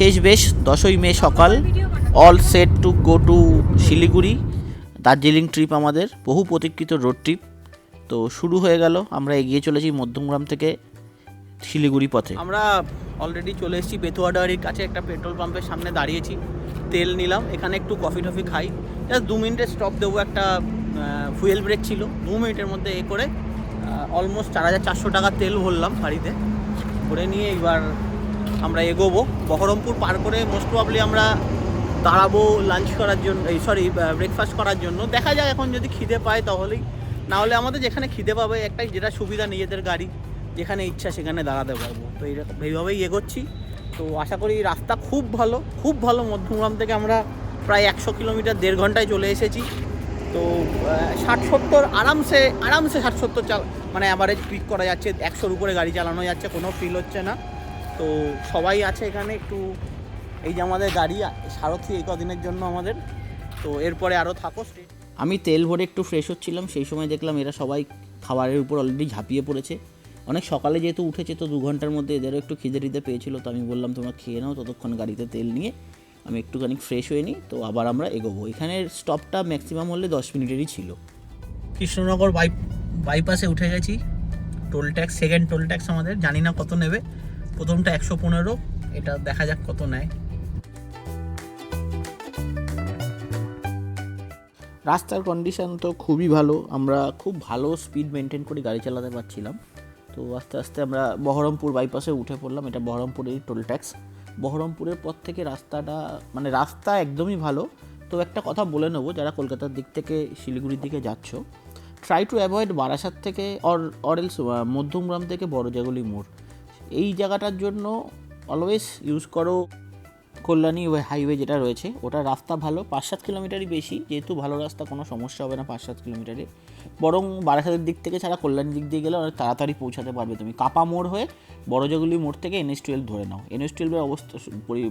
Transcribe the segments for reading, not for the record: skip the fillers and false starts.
শেষ বেশ 10ই মে সকাল, all set to go to Siliguri. Darjeeling trip আমাদের বহু প্রতীক্ষিত রোড ট্রিপ তো শুরু হয়ে গেল। আমরা এগিয়ে চলেছি মধ্যমগ্রাম থেকে শিলিগুড়ি পথে। আমরা অলরেডি চলে এসেছি বেতুয়াডারির কাছে, একটা পেট্রোল পাম্পের সামনে দাঁড়িয়েছি, তেল নিলাম। এখানে একটু কফি টফি খাই, জাস্ট 2 মিনিটের স্টপ দেবো, একটা ফুয়েল ব্রেক ছিল। 2 মিনিটের মধ্যে এ করে অলমোস্ট 4400 টাকা তেল ভরলাম গাড়িতে করে নিয়ে। এবার আমরা এগোবো বহরমপুর পার করে। মোস্ট প্রবাবলি আমরা দাঁড়াবো লাঞ্চ করার জন্য, ব্রেকফাস্ট করার জন্য। দেখা যায় এখন যদি খিদে পায় তাহলেই, না হলে আমাদের যেখানে খিদে পাবে একটাই, যেটা সুবিধা নিজেদের গাড়ি, যেখানে ইচ্ছা সেখানে দাঁড়াতে পারবো। তো এইভাবেই এগোচ্ছি। তো আশা করি রাস্তা খুব ভালো, খুব ভালো। মধ্যমগ্রাম থেকে আমরা প্রায় 100 কিলোমিটার 1.5 ঘন্টায় চলে এসেছি। তো 60-70 আরামসে 60-70 মানে অ্যাভারেজ পিক করা যাচ্ছে। 100-র উপরে গাড়ি চালানো যাচ্ছে, কোনো ফিল হচ্ছে না। তো সবাই আছে এখানে। একটু এই যে আমাদের গাড়ি সারথি এই কদিনের জন্য আমাদের, তো এরপরে আরও থাকো। আমি তেল ভরে একটু ফ্রেশ হচ্ছিলাম, সেই সময় দেখলাম এরা সবাই খাবারের উপর অলরেডি ঝাঁপিয়ে পড়েছে। অনেক সকালে যেহেতু উঠেছে, তো 2 ঘন্টার মধ্যে এদেরও একটু খিদে পেয়েছিল। তো আমি বললাম তোমরা খেয়ে নাও, ততক্ষণ গাড়িতে তেল নিয়ে আমি একটুখানি ফ্রেশ হয়ে নিই, তো আবার আমরা এগোবো। এখানের স্টপটা ম্যাক্সিমাম হলে 10 মিনিটেরই ছিল। কৃষ্ণনগর বাইপাসে উঠে গেছি। Toll tax, second toll tax আমাদের, জানি না কত নেবে। প্রথমটা 115, এটা দেখা যাক কত নেয়। রাস্তার কন্ডিশন তো খুবই ভালো, আমরা খুব ভালো স্পিড মেনটেন করে গাড়ি চালাতে পারছিলাম। তো আস্তে আস্তে আমরা বহরমপুর বাইপাসে উঠে পড়লাম। এটা বহরমপুরেরই টোল ট্যাক্স। বহরমপুরের পর থেকে রাস্তাটা, মানে রাস্তা একদমই ভালো। তো একটা কথা বলে নেবো, যারা কলকাতার দিক থেকে শিলিগুড়ির দিকে যাচ্ছ, ট্রাই টু অ্যাভয়েড বারাসাত থেকে অর এলস মধ্যমগ্রাম থেকে বড়জাগুলি মোড়। এই জায়গাটার জন্য অলওয়েজ ইউজ করো কল্যাণী হাইওয়ে যেটা রয়েছে, ওটা রাস্তা ভালো। 5-7 কিলোমিটারই বেশি, যেহেতু ভালো রাস্তা, কোনো সমস্যা হবে না 5-7 কিলোমিটারে। বরং বারাসাতের দিক থেকে ছাড়া কল্যাণীর দিক দিয়ে গেলে অনেক তাড়াতাড়ি পৌঁছাতে পারবে তুমি। কাপা মোড় হয়ে বড়জাগুলি মোড় থেকে NH-12 ধরে নাও। NH-12-এর অবস্থা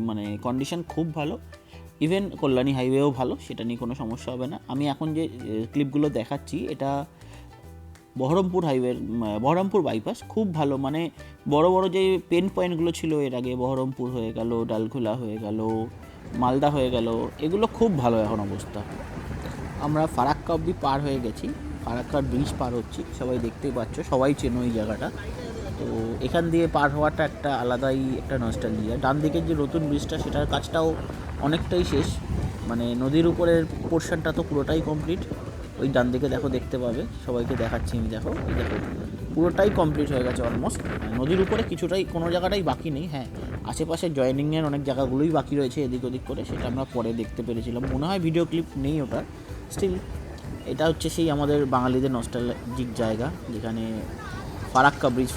মানে কন্ডিশন খুব ভালো। ইভেন কল্যাণী হাইওয়েও ভালো, সেটা নিয়ে কোনো সমস্যা হবে না। আমি এখন যে ক্লিপগুলো দেখাচ্ছি, এটা বহরমপুর হাইওয়ে, বহরমপুর বাইপাস খুব ভালো। মানে বড় বড় যে পেন পয়েন্টগুলো ছিল এর আগে, বহরমপুর হয়ে গেল, ডালখোলা হয়ে গেল, মালদা হয়ে গেল, এগুলো খুব ভালো এখন অবস্থা। আমরা ফারাক্কা অবধি পার হয়ে গেছি, ফারাক্কার ব্রিজ পার হচ্ছি, সবাই দেখতেই পাচ্ছ, সবাই চেনো এই জায়গাটা। তো এখান দিয়ে পার হওয়াটা একটা আলাদাই একটা নস্টালজিয়া। ডান দিকের যে নতুন ব্রিজটা, সেটার কাজটাও অনেকটাই শেষ, মানে নদীর উপরের পোর্শনটা তো পুরোটাই কমপ্লিট। ওই ডান দিকে দেখো, দেখতে পাবে, সবাইকে দেখাচ্ছি আমি, দেখো এই দেখো, পুরোটাই কমপ্লিট হয়ে গেছে অলমোস্ট। নদীর উপরে কিছুটাই, কোনো জায়গাটাই বাকি নেই। হ্যাঁ, আশেপাশে জয়েনিংয়ের অনেক জায়গাগুলোই বাকি রয়েছে এদিক ওদিক করে, সেটা আমরা পরে দেখতে পেরেছিলাম। মনে হয় ভিডিও ক্লিপ নেই ওটার। স্টিল এটা হচ্ছে সেই আমাদের বাঙালিদের নস্টালজিক জায়গা, যেখানে ফারাক্কা ব্রিজ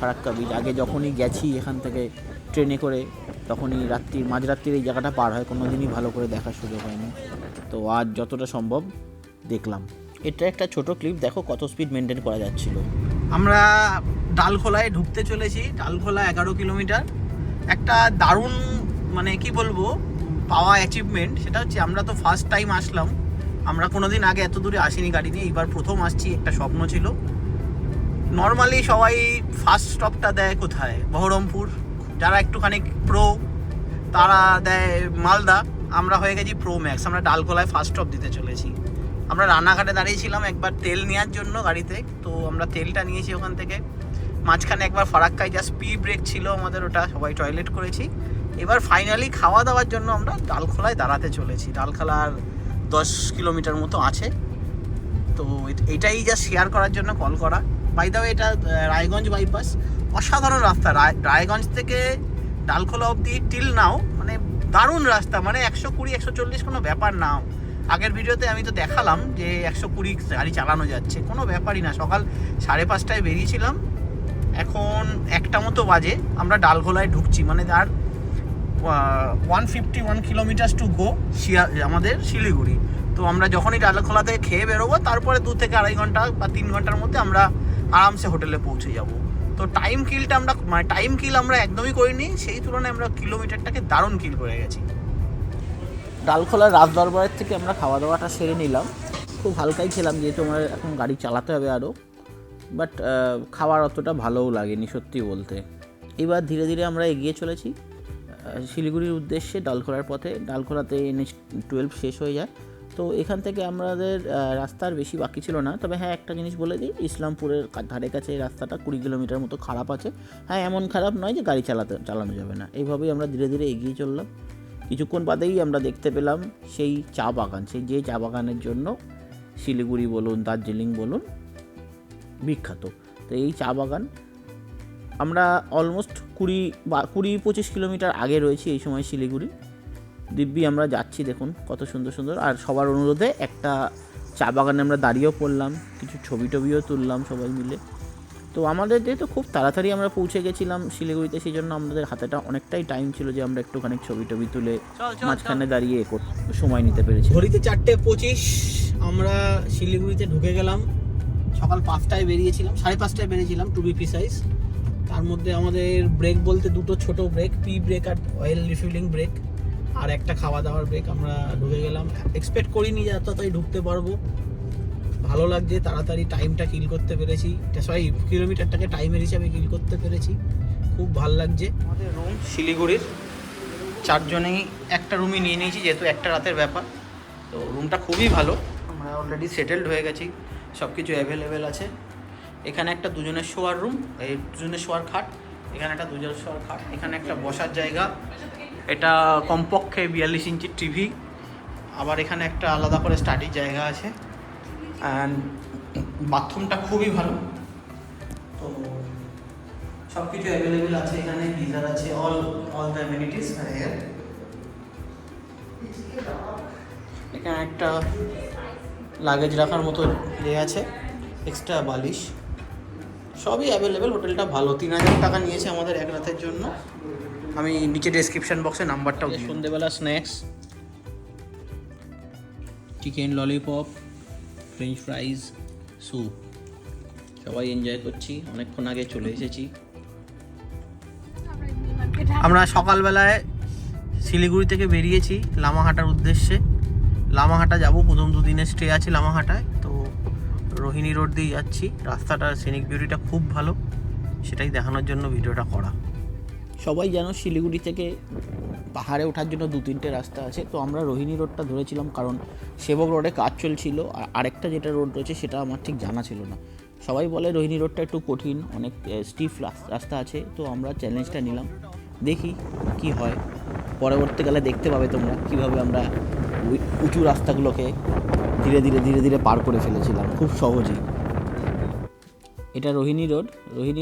আগে যখনই গেছি এখান থেকে ট্রেনে করে, তখনই মাঝরাত্রির এই জায়গাটা পার হয়, কোনো দিনই ভালো করে দেখার সুযোগ হয়নি। তো আজ যতটা সম্ভব দেখলাম। এটা একটা ছোট ক্লিপ, দেখো কত স্পিড মেনটেন করা যাচ্ছিল। আমরা ডালখোলায় ঢুকতে চলেছি। ডালখোলা 11 কিলোমিটার। একটা দারুণ, মানে কি বলবো, পাওয়া অ্যাচিভমেন্ট। সেটা হচ্ছে আমরা তো ফার্স্ট টাইম আসলাম, আমরা কোনোদিন আগে এত দূরে আসিনি গাড়ি নিয়ে, এইবার প্রথম আসছি। একটা স্বপ্ন ছিল। নর্মালি সবাই ফার্স্ট স্টপটা দেয় কোথায়? বহরমপুর। যারা একটুখানি প্রো তারা দেয় মালদা। আমরা হয়ে গেছি প্রো ম্যাক্স, আমরা ডালখোলায় ফার্স্ট স্টপ দিতে চলেছি। আমরা রানাঘাটে দাঁড়িয়েছিলাম একবার তেল নেওয়ার জন্য গাড়িতে, তো আমরা তেলটা নিয়েছি ওখান থেকে। মাঝখানে একবার ফারাক্কায় যা স্পিড ব্রেক ছিল আমাদের, ওটা সবাই টয়লেট করেছি। এবার ফাইনালি খাওয়া দাওয়ার জন্য আমরা ডালখোলায় দাঁড়াতে চলেছি। ডালখোলার 10 কিলোমিটার মতো আছে। তো এটাই যা শেয়ার করার জন্য কল করা। বাই দ্য ওয়ে, এটা রায়গঞ্জ বাইপাস, অসাধারণ রাস্তা। রায়গঞ্জ থেকে ডালখোলা অবধি টিল নাও, মানে দারুণ রাস্তা। মানে 120-140 কোনো ব্যাপার না। আগের ভিডিওতে আমি তো দেখালাম যে 120 গাড়ি চালানো যাচ্ছে, কোনো ব্যাপারই না। সকাল 5:30টায় বেরিয়েছিলাম, এখন 1টা মতো বাজে, আমরা ডালখোলায় ঢুকছি। মানে তার 151 কিলোমিটার টু গো আমাদের শিলিগুড়ি। তো আমরা যখনই ডালখোলা থেকে খেয়ে বেরোবো, তারপরে 2 থেকে 2.5 ঘন্টা বা 3 ঘন্টার মধ্যে আমরা আরামসে হোটেলে পৌঁছে যাব। তো টাইম কিল আমরা একদমই করিনি, সেই তুলনায় আমরা কিলোমিটারটাকে দারুণ কিল করে গেছি। ডালখোলার রাজ দরবারের থেকে আমরা খাওয়া দাওয়াটা সেরে নিলাম। খুব হালকাই খেলাম, যেহেতু আমার এখন গাড়ি চালাতে হবে আরও। বাট খাবার অতটা ভালোও লাগেনি সত্যি বলতে। এবার ধীরে ধীরে আমরা এগিয়ে চলেছি শিলিগুড়ির উদ্দেশ্যে ডালখোলার পথে। ডালখোলাতে NH-12 শেষ হয়ে যায়। তো এখান থেকে আমাদের রাস্তার বেশি বাকি ছিল না। তবে হ্যাঁ, একটা জিনিস বলে দিই, ইসলামপুরের ধারে কাছে এই রাস্তাটা 20 কিলোমিটার মতো খারাপ আছে। হ্যাঁ, এমন খারাপ নয় যে গাড়ি চালানো যাবে না। এইভাবেই আমরা ধীরে ধীরে এগিয়ে চললাম। কিছুক্ষণ বাদেই আমরা দেখতে পেলাম সেই চা বাগান, যে চা বাগানের জন্য শিলিগুড়ি বলুন, দার্জিলিং বলুন বিখ্যাত। তো এই চা বাগান আমরা অলমোস্ট 20-25 কিলোমিটার আগে রয়েছি এই সময় শিলিগুড়ি। দিব্যি আমরা যাচ্ছি, দেখুন কত সুন্দর সুন্দর। আর সবার অনুরোধে একটা চা বাগানে আমরা দাঁড়িয়েও পড়লাম, কিছু ছবিও তুললাম সবাই মিলে। তো আমাদের যেহেতু খুব তাড়াতাড়ি আমরা পৌঁছে গেছিলাম শিলিগুড়িতে, সেই জন্য আমাদের হাতেটা অনেকটাই টাইম ছিল যে আমরা একটুখানি ছবি তুলে মাঝখানে দাঁড়িয়ে সময় নিতে পেরেছি। ঘড়িতে 4:25 আমরা শিলিগুড়িতে ঢুকে গেলাম। সকাল 5টায় বেরিয়েছিলাম, 5:30টায় বেরিয়েছিলাম টু বি প্রিসাইজ। তার মধ্যে আমাদের ব্রেক বলতে দুটো ছোট ব্রেক, পি ব্রেক আর অয়েল রিফিলিং ব্রেক, আর একটা খাওয়া দাওয়ার ব্রেক। আমরা ঢুকে গেলাম, এক্সপেক্ট করিনি যে এত তাড়াতাড়ি ঢুকতে পারবো। ভালো লাগছে, তাড়াতাড়ি টাইমটা কিল করতে পেরেছি, সরি কিলোমিটারটাকে টাইমের হিসাবে কিল করতে পেরেছি, খুব ভালো লাগছে। আমাদের রুম শিলিগুড়ির 4 জনেই একটা রুমই নিয়ে নিয়েছি, যেহেতু একটা রাতের ব্যাপার। তো রুমটা খুবই ভালো, আমরা অলরেডি সেটেলড হয়ে গেছি, সব কিছু অ্যাভেলেবেল আছে। এখানে একটা 2 জনের শোয়ার রুম, এই 2 জনের শোয়ার খাট, এখানে একটা 2 জনের শোয়ার খাট, এখানে একটা বসার জায়গা, এটা কমপক্ষে 42 ইঞ্চির টিভি, আবার এখানে একটা আলাদা করে স্টাডির জায়গা আছে। অ্যান্ড বাথরুমটা খুবই ভালো। তো সব কিছু অ্যাভেলেবেল আছে এখানে, গিজার আছে, all the amenities R here. এখানে একটা লাগেজ রাখার মতো আছে, এক্সট্রা বালিশ, সবই অ্যাভেলেবেল। হোটেলটা ভালো, 3000 টাকা নিয়েছে আমাদের এক রাতের জন্য। আমি নিচে ডেসক্রিপশন বক্সে নাম্বারটাও দিই। সন্ধ্যেবেলা snacks, chicken lollipop, French ফ্রাইজ, soup, সবাই এনজয় করছি। অনেকক্ষণ আগে চলে এসেছি আমরা। সকালবেলায় শিলিগুড়ি থেকে বেরিয়েছি লামাহাটার উদ্দেশ্যে। লামাহাটা যাব, প্রথম 2 দিনের স্টে আছে লামাহাটায়। তো রোহিণী রোড দিয়ে যাচ্ছি, রাস্তাটার সিনিক বিউটিটা খুব ভালো, সেটাই দেখানোর জন্য ভিডিওটা করা। সবাই জানো শিলিগুড়ি থেকে পাহাড়ে ওঠার জন্য 2-3টে রাস্তা আছে। তো আমরা রোহিণী রোডটা ধরেছিলাম, কারণ সেবক রোডে কাজ চলছিল। আর আরেকটা যেটা রোড রয়েছে সেটা আমার ঠিক জানা ছিল না। সবাই বলে রোহিণী রোডটা একটু কঠিন, অনেক স্টিফ রাস্তা আছে। তো আমরা চ্যালেঞ্জটা নিলাম, দেখি কি হয়। পরবর্তীকালে দেখতে পাবে তোমরা কীভাবে আমরা উঁচু রাস্তাগুলোকে ধীরে ধীরে পার করে ফেলেছিলাম খুব সহজেই। এটা রোহিণী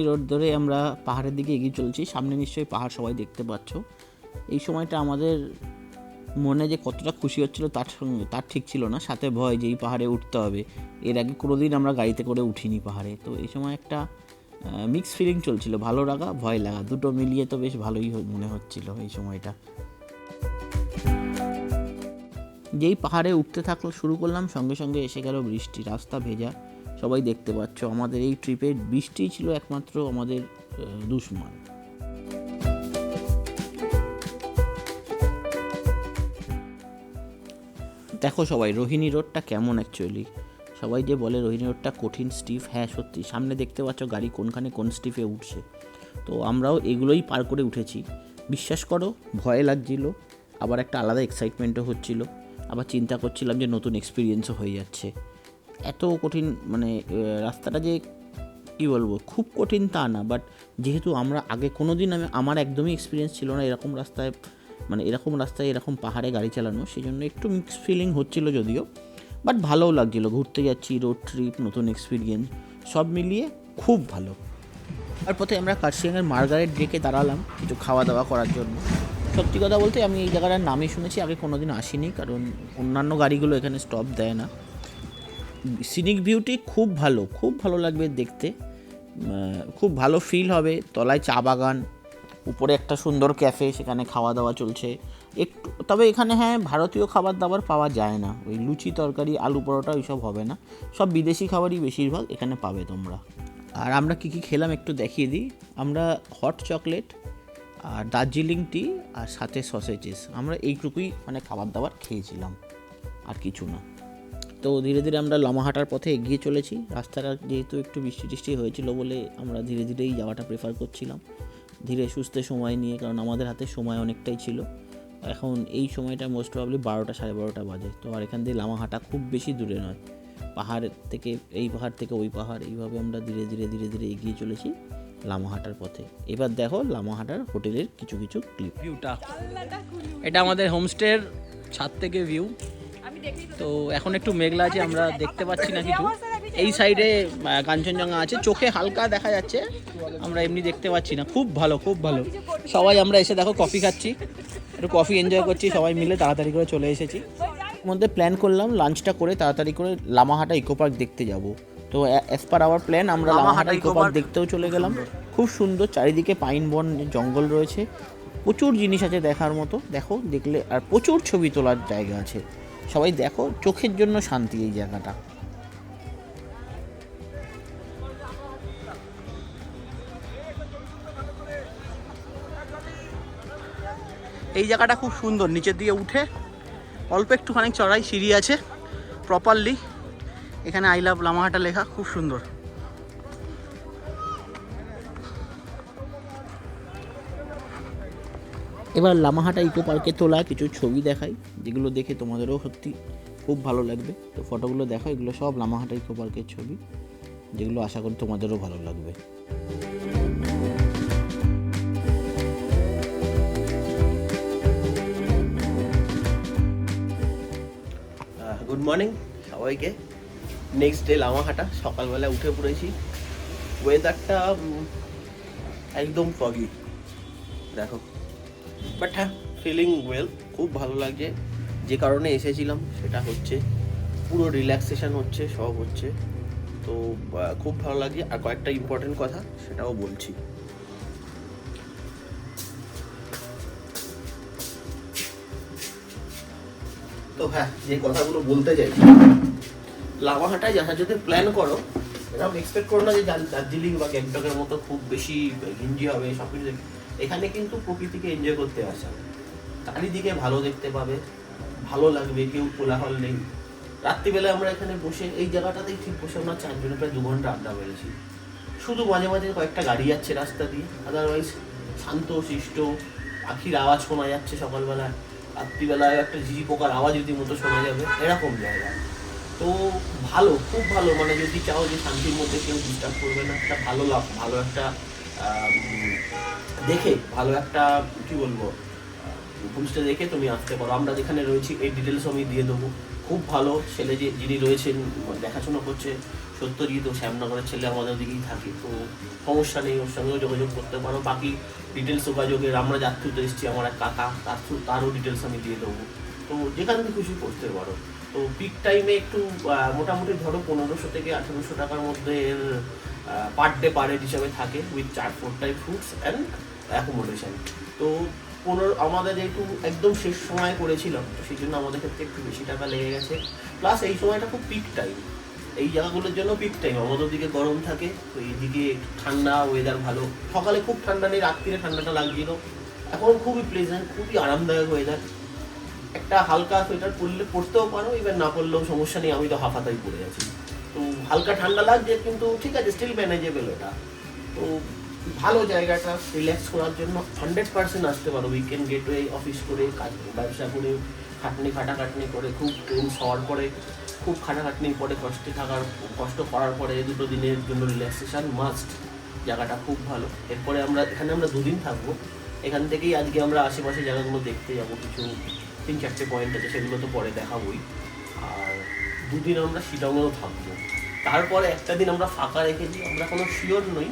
রোড ধরে আমরা পাহাড়ের দিকে এগিয়ে চলছি। সামনে নিশ্চয়ই পাহাড়, সবাই দেখতে পাচ্ছ। এই সময়টা আমাদের মনে যে কতটা খুশি হচ্ছিল তার ঠিক ছিল না, সাথে ভয় যে এই পাহাড়ে উঠতে হবে। এর আগে কোনোদিন আমরা গাড়িতে করে উঠিনি পাহাড়ে। তো এই সময় একটা মিক্স ফিলিং চলছিল, ভালো লাগা ভয় লাগা দুটো মিলিয়ে তো বেশ ভালোই মনে হচ্ছিল এই সময়টা। যেই পাহাড়ে উঠতে শুরু করলাম, সঙ্গে সঙ্গে এসে গেল বৃষ্টি, রাস্তা ভেজা। সবাই দেখতে পাচ্ছ, আমাদের এই ট্রিপে বৃষ্টি ছিল একমাত্র আমাদের দুশমন। দেখো সবাই রোহিণী রোডটা কেমন অ্যাকচুয়ালি। সবাই যে বলে রোহিণী রোডটা কঠিন, স্টিফ, হ্যাঁ সত্যি। সামনে দেখতে পাচ্ছ গাড়ি কোনখানে কোন স্টিফে উঠছে। তো আমরাও এগুলোই পার করে উঠেছি। বিশ্বাস করো ভয় লাগছিল, আবার একটা আলাদা এক্সাইটমেন্টও হচ্ছিল, আবার চিন্তা করছিলাম যে নতুন এক্সপিরিয়েন্সও হয়ে যাচ্ছে। এত কঠিন মানে রাস্তাটা যে কী বলবো, খুব কঠিন তা না, বাট যেহেতু আমরা আগে কোনো দিন আমার একদমই এক্সপিরিয়েন্স ছিল না এরকম রাস্তায়, মানে এরকম রাস্তায় এরকম পাহাড়ে গাড়ি চালানো, সেই জন্য একটু মিক্স ফিলিং হচ্ছিল যদিও, বাট ভালোও লাগছিলো। ঘুরতে যাচ্ছি, রোড ট্রিপ, নতুন এক্সপিরিয়েন্স, সব মিলিয়ে খুব ভালো। আর পথে আমরা কার্শিয়াংয়ের মার্গারেট ডেকে দাঁড়ালাম কিছু খাওয়া দাওয়া করার জন্য। সত্যি কথা বলতে আমি এই জায়গাটার নামই শুনেছি, আগে কোনো দিন আসিনি, কারণ অন্যান্য গাড়িগুলো এখানে স্টপ দেয় না। সিনিক বিউটি খুব ভালো লাগবে দেখতে, খুব ভালো ফিল হবে। তলায় চা বাগান, উপরে একটা সুন্দর ক্যাফে, সেখানে খাওয়া দাওয়া চলছে একটু। তবে এখানে হ্যাঁ ভারতীয় খাবার দাবার পাওয়া যায় না, ওই লুচি তরকারি আলু পরোটা ওইসব হবে না, সব বিদেশি খাবারই বেশিরভাগ এখানে পাবে তোমরা। আর আমরা কী খেলাম একটু দেখিয়ে দিই। আমরা হট চকলেট আর দার্জিলিং টি আর সাথে সসেজেস, আমরা এইটুকুই মানে খাবার দাবার খেয়েছিলাম, আর কিছু না। তো ধীরে ধীরে আমরা লামাহাটার পথে এগিয়ে চলেছি। রাস্তাটা যেহেতু একটু বৃষ্টি হয়েছিল বলে আমরা ধীরে ধীরেই যাওয়াটা প্রেফার করছিলাম। ধীরে সুস্থে সময় নিয়ে, কারণ আমাদের হাতে সময় অনেকটাই ছিল। এখন এই সময়টা মোস্ট প্রবাবলি 12টা 12:30 বাজে। তো আর এখান থেকে লামাহাটা খুব বেশি দূরে নয়, পাহাড় থেকে এই পাহাড় থেকে ওই পাহাড়, এইভাবে আমরা ধীরে ধীরে ধীরে ধীরে এগিয়ে চলেছি লামাহাটার পথে। এবার দেখো লামাহাটার হোটেলের কিছু কিছু ক্লিপ। ভিউটা এটা আমাদের হোমস্টের ছাদ থেকে ভিউ। তো এখন একটু মেঘলা আছে, আমরা দেখতে পাচ্ছি না কিছু। এই সাইডে কাঞ্চনজঙ্ঘা আছে, চোখে হালকা দেখা যাচ্ছে, আমরা এমনি দেখতে পাচ্ছি না। খুব ভালো, খুব ভালো। সবাই আমরা এসে দেখো কফি খাচ্ছি, একটু কফি এনজয় করছি সবাই মিলে, তাড়াতাড়ি করে চলে এসেছি। মধ্যে প্ল্যান করলাম লাঞ্চটা করে তাড়াতাড়ি করে লামাহাটা ইকো পার্ক দেখতে যাব। তো অ্যাজ পার আওয়ার প্ল্যান আমরা লামাহাটা ইকো পার্ক দেখতেও চলে গেলাম। খুব সুন্দর, চারিদিকে পাইন বন জঙ্গল রয়েছে, প্রচুর জিনিস আছে দেখার মতো। দেখো, দেখলে আর প্রচুর ছবি তোলার জায়গা আছে। সবাই দেখো, চোখের জন্য শান্তি এই জায়গাটা। এই জায়গাটা খুব সুন্দর, নিচের দিকে উঠে অল্প একটুখানি চড়াই, সিঁড়ি আছে প্রপারলি। এখানে আই লাভ লামাহাটা লেখা, খুব সুন্দর। এবার লামাহাটা ইকো পার্কে তোলা কিছু ছবি দেখাই, যেগুলো দেখে তোমাদেরও সত্যি খুব ভালো লাগবে। তো ফটোগুলো দেখো, এগুলো সব লামাহাটা ইকো পার্কের ছবি, যেগুলো আশা করি তোমাদেরও ভালো লাগবে। গুড মর্নিং সবাইকে। নেক্সট ডে লামাহাটা, সকালবেলা উঠে পড়েছি। ওয়েদারটা একদম ফগি দেখো, বাট হ্যাঁ ফিলিং ওয়েল, খুব ভালো লাগছে। যে কারণে এসেছিলাম সেটা হচ্ছে পুরো রিল্যাক্সেশন হচ্ছে, সব হচ্ছে। তো খুব ভালো লাগছে। আর কয়েকটা ইম্পর্টেন্ট কথা সেটাও বলছি। তো হ্যাঁ, যে কথাগুলো বলতে চাইছি, লামাহাটায় যারা যদি প্ল্যান করো, এরকম এক্সপেক্ট করো না যে দার্জিলিং বা গ্যাংটকের মতো খুব বেশি ঘিঞ্জি হবে সব কিছু। এখানে কিন্তু প্রকৃতিকে এনজয় করতে আসা, চারিদিকে ভালো দেখতে পাবে, ভালো লাগবে, কেউ কোলাহল নেই। রাত্রিবেলায় আমরা এখানে বসে এই জায়গাটাতেই ঠিক বসে আমরা 4 জনে প্রায় 2 ঘন্টা আড্ডা মেরেছি। শুধু মাঝে মাঝে কয়েকটা গাড়ি যাচ্ছে রাস্তা দিয়ে, আদারওয়াইজ শান্ত শিষ্ট। পাখির আওয়াজ শোনা যাচ্ছে সকালবেলায়, রাত্রিবেলায় একটা ঝিঝি পোকার আওয়াজ রীতিমতো শোনা যাবে, এরকম জায়গা। তো ভালো, খুব ভালো। মানে যদি চাও যে শান্তির মধ্যে কেউ ডিস্টার্ব করবে না, একটা ভালো একটা দেখে, ভালো একটা কি বলবো হোমস্টে দেখে তুমি আসতে পারো। আমরা যেখানে রয়েছি এই ডিটেলস আমি দিয়ে দেবো। খুব ভালো ছেলে যিনি রয়েছেন দেখাশোনা করছে, সত্যজিৎ ও শ্যামনগরের ছেলে আমাদের দিকেই থাকে। তো সমস্যা নেই, ওর সঙ্গেও যোগাযোগ করতে পারো। বাকি ডিটেলস যোগাযোগের, আমরা যাত্রীতে এসেছি, আমার এক কাকা, তারও ডিটেলস আমি দিয়ে দেবো। তো যেখান থেকে খুশি করতে পারো। তো পিক টাইমে একটু মোটামুটি ধরো 1500 থেকে 1800 টাকার মধ্যে পার ডে পার হেড হিসাবে থাকে, with 4-4 time foods and accommodation. তো আমাদের যেহেতু একদম শেষ সময় করেছিলাম, তো সেই জন্য আমাদের ক্ষেত্রে একটু বেশি টাকা লেগে গেছে। প্লাস এই সময়টা খুব পিক টাইম, এই জায়গাগুলোর জন্য পিক টাইম। আমাদের দিকে গরম থাকে, তো এইদিকে ঠান্ডা, ওয়েদার ভালো। সকালে খুব ঠান্ডা নেই, রাত্রিরে ঠান্ডাটা লাগছিল। এখন খুবই প্লেজেন্ট, খুবই আরামদায়ক ওয়েদার। একটা হালকা সোয়েটার পরতেও পারো, এবার না পরলেও সমস্যা নেই। আমি তো হাফাতাই পরে আছি, তো হালকা ঠান্ডা লাগছে, কিন্তু ঠিক আছে, স্টিল ম্যানেজেবল এটা। তো ভালো জায়গাটা রিল্যাক্স করার জন্য 100% আসতে পারো। উইকেন্ড গেটওয়ে, অফিস করে, কাজ ব্যবসা করে, খাটাখাটনি করে, খুব টেন্স হওয়ার পরে, খুব খাটাখাটনির পরে, কষ্ট করার পরে 2 দিনের জন্য রিল্যাক্সেশন মাস্ট। জায়গাটা খুব ভালো। এরপরে এখানে আমরা 2 দিন থাকবো। এখান থেকেই আজকে আমরা আশেপাশে জায়গাগুলো দেখতে যাবো। কিছু 3-4টে পয়েন্ট আছে, সেগুলো তো পরে দেখাবোই। আর 2 দিন আমরা শিলংয়েও থাকবো। তারপরে একটা দিন আমরা ফাঁকা রেখেছি, আমরা কোনো শিওর নই।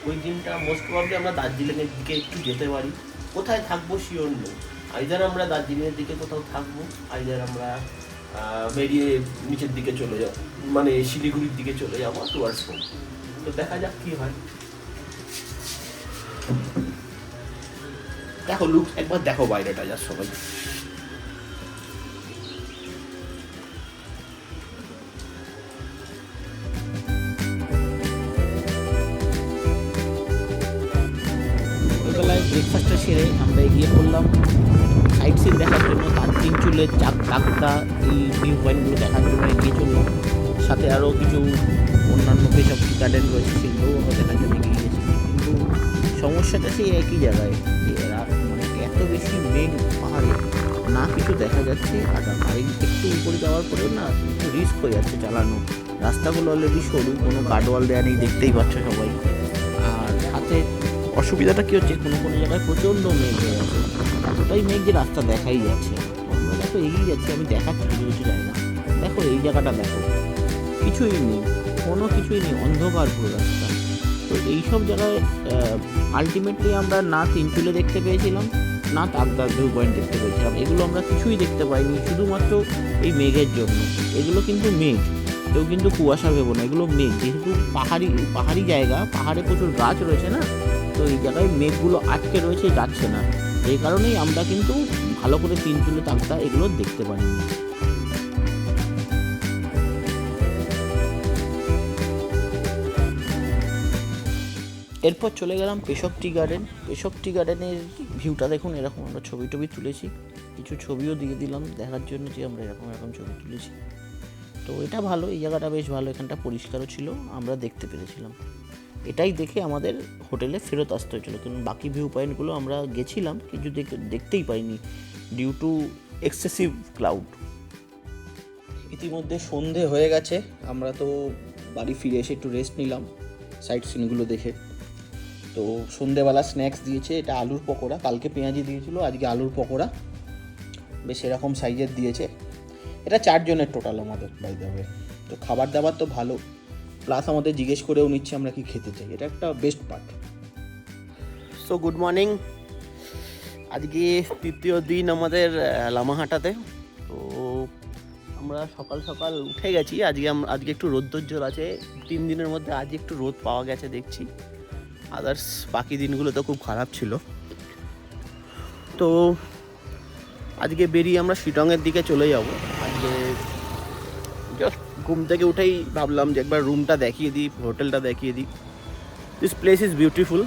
ওই দিনটা মোস্ট প্রবাবলি আমরা দার্জিলিংয়ের দিকে একটু যেতে পারি। কোথায় থাকবো শিওর নেই। আইদার আমরা দার্জিলিংয়ের দিকে কোথাও থাকবো, আইদার আমরা বেরিয়ে নিচের দিকে চলে যাবো, মানে শিলিগুড়ির দিকে চলে যাবো টুয়ার্ডস হোম। তো দেখা যাক কি হয়। দেখো লুক, একবার দেখো বাইরেটা যা সবাই। সকালবেলায় ব্রেকফাস্টটা সেরে আমরা এগিয়ে পড়লাম সাইট সিন দেখার জন্য। তারতিনচুলের চাকদা, এই ভিউ পয়েন্টগুলো দেখার জন্য এগিয়ে চললাম। সাথে আরও কিছু অন্যান্য যেসব গার্ডেন রয়েছে সেগুলোও আমরা দেখার জন্য এগিয়ে গেছি। কিন্তু সমস্যাটা সেই একই জায়গায়, যে মানে এত বেশি মেঘ পাহাড়ে, না কিছু দেখা যাচ্ছে, আর একটু উপরে যাওয়ার পরেও না একটু রিস্ক হয়ে যাচ্ছে চালানো। রাস্তাগুলো অলরেডি সরু, কোনো গার্ডওয়াল দেওয়া নেই, দেখতেই পাচ্ছ সবাই। আর সাথে অসুবিধাটা কী হচ্ছে, কোনো কোনো জায়গায় প্রচণ্ড মেঘ হয়ে যাচ্ছে, এতটাই মেঘ যে রাস্তা দেখাই যাচ্ছে। আমরা দেখো এগিয়ে যাচ্ছি, আমি দেখাচ্ছি কিছু কিছু জায়গা। দেখো এই জায়গাটা দেখো, কিছুই নেই, কোনো কিছুই নেই, অন্ধকার পুরো রাস্তা। তো এইসব জায়গায় আলটিমেটলি আমরা না তিনচুলে দেখতে পেয়েছিলাম, না তাকদার ভিউ পয়েন্ট দেখতে পেয়েছিলাম। এগুলো আমরা কিছুই দেখতে পাইনি শুধুমাত্র এই মেঘের জন্য। এগুলো কিন্তু মেঘ, কেউ কিন্তু কুয়াশা ভেবো না, এগুলো মেঘ। যেহেতু পাহাড়ি জায়গা, পাহাড়ে প্রচুর গাছ রয়েছে না, তো এই জায়গায় মেঘগুলো আটকে রয়েছে, যাচ্ছে না। এই কারণেই আমরা কিন্তু ভালো করে তিনচুলে তাকদা এগুলো দেখতে পারিনি। এরপর চলে গেলাম পেশক টি গার্ডেন। পেশক টি গার্ডেনের ভিউটা দেখুন, এরকম আমরা ছবি টবি তুলেছি, কিছু ছবিও দিয়ে দিলাম দেখার জন্য যে আমরা এরকম এরকম ছবি তুলেছি। তো এটা ভালো, এই জায়গাটা বেশ ভালো, এখানটা পরিষ্কারও ছিল, আমরা দেখতে পেরেছিলাম। এটাই দেখে আমাদের হোটেলে ফেরত আসতে হয়েছিল, কারণ বাকি ভিউ পয়েন্টগুলো আমরা গেছিলাম কিন্তু দেখতেই পাইনি ডিউ টু এক্সেসিভ ক্লাউড। ইতিমধ্যে সন্ধে হয়ে গেছে, আমরা তো বাড়ি ফিরে এসে একটু রেস্ট নিলাম সাইট সিনগুলো দেখে। তো সন্ধেবেলা স্ন্যাক্স দিয়েছে, এটা আলুর পকোড়া, কালকে পেঁয়াজি দিয়েছিল, আজকে আলুর পকোড়া, বেশ এরকম সাইজের দিয়েছে। এটা 4 জনের টোটাল আমাদের বাই দ্য ওয়ে। তো খাবার দাবার তো ভালো, প্লাস আমাদের জিজ্ঞেস করেও নিচ্ছে আমরা কি খেতে চাই, এটা একটা best part. So good morning, আজকে তৃতীয় দিন আমাদের লামাহাটাতে। তো আমরা সকাল সকাল উঠে গেছি, আজকে একটু রোদ্দুজ্জ্বল আছে, 3 দিনের মধ্যে আজকে একটু রোদ পাওয়া গেছে দেখছি, আদার্স বাকি দিনগুলো তো খুব খারাপ ছিল। তো আজকে বেরিয়ে আমরা শিটংয়ের দিকে চলে যাব। আজকে জাস্ট ঘুম থেকে উঠেই ভাবলাম যে একবার রুমটা দেখিয়ে দিই, হোটেলটা দেখিয়ে দিই। This place is beautiful,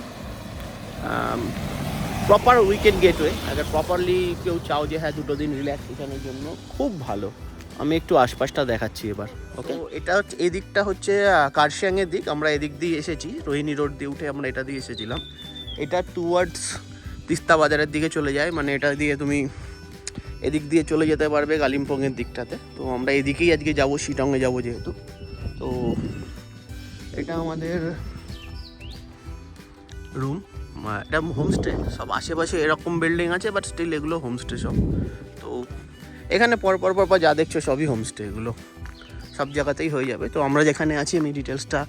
proper weekend gateway. আগে প্রপারলি কেউ চাও যে হ্যাঁ 2 দিন রিল্যাক্সেশনের জন্য, খুব ভালো। আমি একটু আশপাশটা দেখাচ্ছি এবার, ওকে। এটা হচ্ছে, এদিকটা হচ্ছে কার্শিয়াংয়ের দিক, আমরা এদিক দিয়ে এসেছি, রোহিণী রোড দিয়ে উঠে আমরা এটা দিয়ে এসেছিলাম। এটা টুয়ার্ডস তিস্তা বাজারের দিকে চলে যায়, মানে এটা দিয়ে তুমি এদিক দিয়ে চলে যেতে পারবে কালিম্পংয়ের দিকটাতে। তো আমরা এদিকেই আজকে যাবো, শিটংয়ে যাবো যেহেতু। তো এটা আমাদের রুম, এটা হোমস্টে। সব আশেপাশে এরকম বিল্ডিং আছে, বাট স্টিল এগুলো হোমস্টে সব। তো এখানে পরপর যা দেখছো সবই হোমস্টে, এগুলো সব জায়গাতেই হয়ে যাবে। তো আমরা যেখানে আছি আমি ডিটেলসটা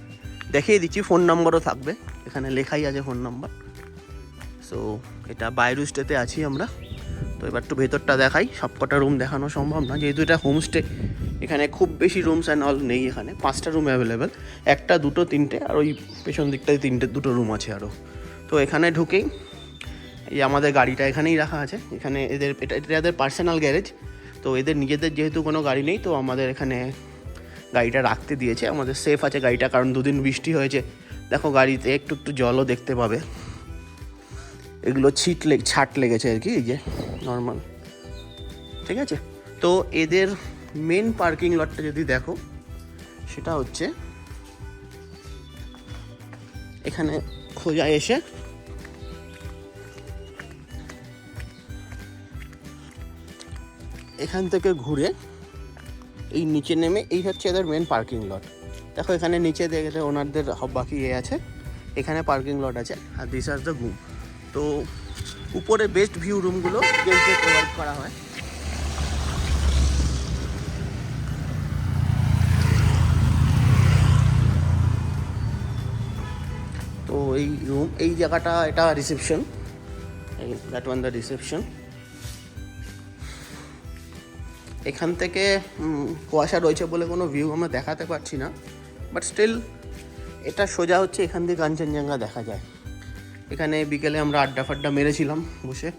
দেখিয়ে দিচ্ছি, ফোন নাম্বারও থাকবে, এখানে লেখাই আছে ফোন নাম্বার। সো এটা বাইরু স্টেতে আছি আমরা। তো এবার একটু ভেতরটা দেখাই, সবকটা রুম দেখানো সম্ভব না যেহেতু এটা হোমস্টে। এখানে খুব বেশি রুমস অ্যান্ড অল নেই, এখানে 5টা রুম অ্যাভেলেবেল, 1টা 2টো 3টে, আর ওই পেছন দিকটায় 2টো রুম আছে আরও। তো এখানে ঢুকেই এই আমাদের গাড়িটা এখানেই রাখা আছে, এখানে এদের পার্সোনাল গ্যারেজ। তো এদের নিজেদের যেহেতু কোনো গাড়ি নেই, তো আমাদের এখানে গাড়িটা রাখতে দিয়েছে, আমাদের সেফ আছে গাড়িটা, কারণ 2 দিন বৃষ্টি হয়েছে। দেখো গাড়িতে একটু জলও দেখতে পাবে, এগুলো ছাট লেগেছে আর কি, এই যে নর্মাল, ঠিক আছে। তো এদের মেন পার্কিং লটটা যদি দেখো, সেটা হচ্ছে এখানে খোঁজা এসে এখান থেকে ঘুরে এই নিচে নেমে, এই হচ্ছে এদের মেন পার্কিং লট। দেখো এখানে নিচে দেখলে ওনারদের বাকি আছে, এখানে পার্কিং লট আছে, আর দিস আর দ্য রুম। তো উপরে বেস্ট ভিউ রুমগুলো গেমসে প্রোভাইড করা হয়। তো এই রুম, এই জায়গাটা, এটা reception, that one the reception. এখান থেকে কুয়াশা রয়েছে বলে কোনো ভিউ আমরা দেখাতে পারছি না, বাট স্টিল এটা সোজা হচ্ছে এখান থেকে কাঞ্চনজঙ্ঘা দেখা যায়। এখানে বিকেলে আমরা আড্ডা মেরেছিলাম বসে,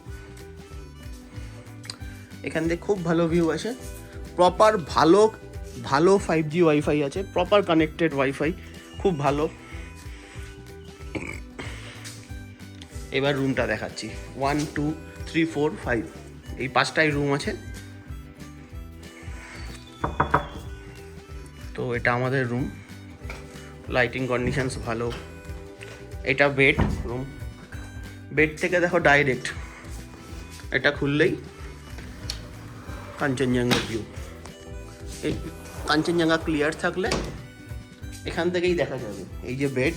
এখান থেকে খুব ভালো ভিউ আসে। প্রপার ভালো 5G ওয়াইফাই আছে, প্রপার কানেক্টেড ওয়াইফাই, খুব ভালো। এবার রুমটা দেখাচ্ছি, 1 2 3 4 5, এই 5টাই রুম আছে। তো এটা আমাদের রুম, লাইটিং কন্ডিশনস ভালো। এটা বেড রুম, বেড থেকে দেখো ডাইরেক্ট এটা খুললেই কাঞ্চনজঙ্ঘা ভিউ। এই কাঞ্চনজঙ্ঘা ক্লিয়ার থাকলে এখান থেকেই দেখা যাবে। এই যে বেড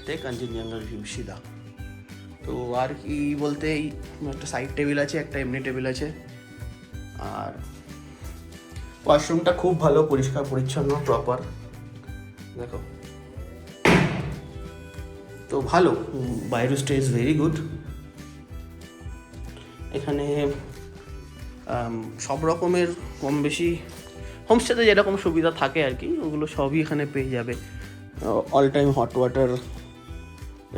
থেকে কাঞ্চনজঙ্ঘার ভিউ সিধা। তো আর কি বলতে, এই একটা সাইড টেবিল আছে, একটা এমনি টেবিল আছে। আর ওয়াশরুমটা খুব ভালো, পরিষ্কার পরিচ্ছন্ন, প্রপার। দেখো তো ভালো, বাইরো স্টে ইজ ভেরি গুড। এখানে সব রকমের কম বেশি হোমস্টেতে যেরকম সুবিধা থাকে আর কি, ওগুলো সবই এখানে পেয়ে যাবে। All time hot water,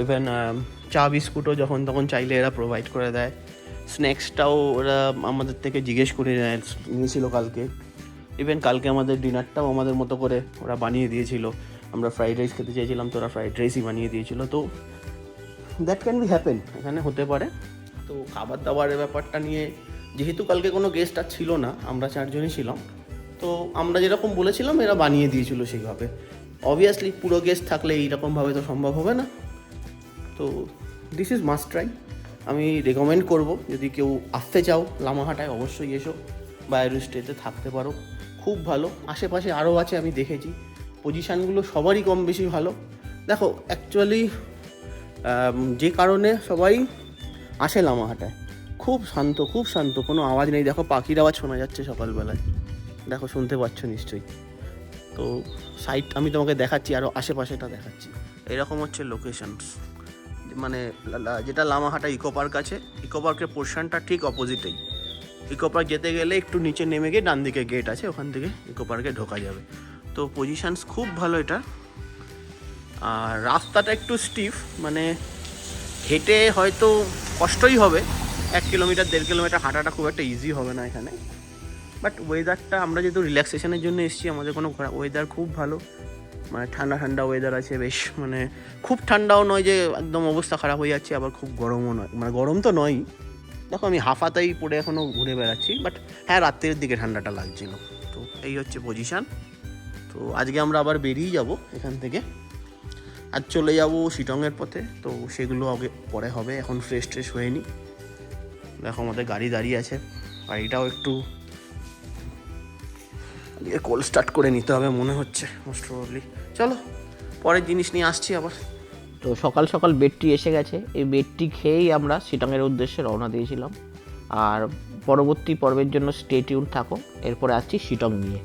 even চা বিস্কুটও যখন তখন চাইলে এরা প্রোভাইড করে দেয়। স্ন্যাক্সটাও ওরা আমাদের থেকে জিজ্ঞেস করে নিয়েছিল কালকে। ইভেন কালকে আমাদের ডিনারটাও আমাদের মতো করে ওরা বানিয়ে দিয়েছিল। আমরা ফ্রাইড রাইস খেতে চাইছিলাম, তো ওরা ফ্রাইড রাইসই বানিয়ে দিয়েছিল। তো দ্যাট ক্যান বি হ্যাপেন, এখানে হতে পারে। তো খাবার দাবারের ব্যাপারটা নিয়ে, যেহেতু কালকে কোনো গেস্ট আর ছিল না, আমরা 4 জনই ছিলাম, তো আমরা যেরকম বলেছিলাম এরা বানিয়ে দিয়েছিল সেইভাবে। অবভিয়াসলি পুরো গেস্ট থাকলে এইরকমভাবে তো সম্ভব হবে না। তো দিস ইজ মাস্ট ট্রাই। আমি রেকমেন্ড করব, যদি কেউ আসতে চাও লামাহাটায় অবশ্যই এসো, বাইরো স্টেতে থাকতে পারো, খুব ভালো। আশেপাশে আরও আছে, আমি দেখেছি, পজিশানগুলো সবারই কম বেশি ভালো। দেখো অ্যাকচুয়ালি যে কারণে সবাই আসে লামাহাটায়, খুব শান্ত, কোনো আওয়াজ নেই। দেখো পাখির আওয়াজ শোনা যাচ্ছে সকালবেলায়, দেখো শুনতে পাচ্ছ নিশ্চয়ই। তো সাইট আমি তোমাকে দেখাচ্ছি, আরও আশেপাশেটা দেখাচ্ছি। এরকম হচ্ছে লোকেশনস, মানে যেটা লামাহাটা ইকো পার্ক আছে, ইকো পার্কের পোর্শনটা ঠিক অপোজিটেই। ইকো পার্ক যেতে গেলে একটু নিচে নেমে গিয়ে ডান দিকে গেট আছে, ওখান থেকে ইকো পার্কে ঢোকা যাবে। তো পজিশনস খুব ভালো এটা। আর রাস্তাটা একটু স্টিফ, মানে হেঁটে হয়তো কষ্টই হবে, 1 কিলোমিটার 1.5 কিলোমিটার হাঁটাটা খুব একটা ইজি হবে না এখানে। বাট ওয়েদারটা, আমরা যেহেতু রিল্যাক্সেশনের জন্য এসেছি, আমাদের কোনো ওয়েদার খুব ভালো, মানে ঠান্ডা ওয়েদার আছে বেশ। মানে খুব ঠান্ডাও নয় যে একদম অবস্থা খারাপ হয়ে যাচ্ছে, আবার খুব গরমও নয়, মানে গরম তো নয়ই। দেখো আমি হাফাতাই পরে এখনও ঘুরে বেড়াচ্ছি, বাট হ্যাঁ রাত্রের দিকে ঠান্ডাটা লাগছিল। তো এই হচ্ছে পজিশান। তো আজকে আমরা আবার বেরিয়ে যাব এখান থেকে, আজ চলে যাব শিটংয়ের পথে। তো সেগুলো আগে পরে হবে, এখন ফ্রেশ হয়ে নিই। দেখো আমাদের গাড়ি দাঁড়িয়ে আছে, গাড়িটাও একটু কোল্ড স্টার্ট করে নিতে হবে মনে হচ্ছে মোস্ট প্রবাবলি। চলো পরের জিনিস নিয়ে আসছি আবার। তো সকাল সকাল বেডটি এসে গেছে, এই বেডটি খেয়েই আমরা শিটংয়ের উদ্দেশ্যে রওনা দিয়েছিলাম। আর পরবর্তী পর্বের জন্য স্টে টিউন থাকো, এরপরে আসছি শিটং নিয়ে।